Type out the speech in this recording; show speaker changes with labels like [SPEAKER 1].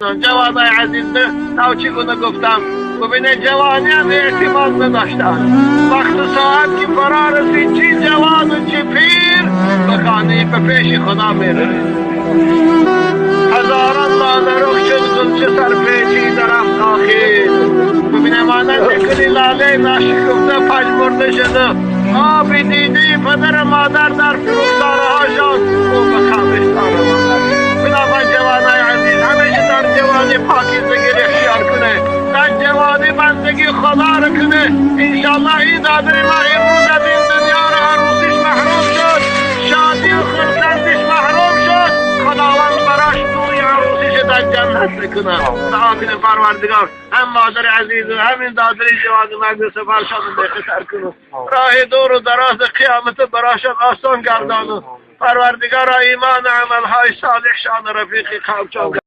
[SPEAKER 1] جوانای عزیز نوچی گونه گفتم ببینه جوانی هم اعتماد نداشتن وقت ساعت که فرا رسید چی جوان و چی پیر به خانه به پیش خدا میره هزاران لاله رخ شد گلچه سرپیچی درفت آخیر ببینه مانند کلی لاله ناشکفته پژمرده شده آبی دیده پدر مادر در فروختاره هاشان او به خابستان بنابراین جوانای عزیز همیشه در جوانی پاکیزگی اختیار کنه در جوانی بندگی خدا رو کنه انشالله این دادر ما امروز از این دنیا رو عروسیش محروم شد شادی و خرسندیش محروم شد خداوند براش توی عروسیش در جنت میکنه دعا پروردگار هم مادر عزیز و همین دادر جوان مرد سفرشان بخطر کنه راه دور و دراز قیامت براشان آسان گردانه پروردگار ایمان عملهای صالح شان رفیقی قوم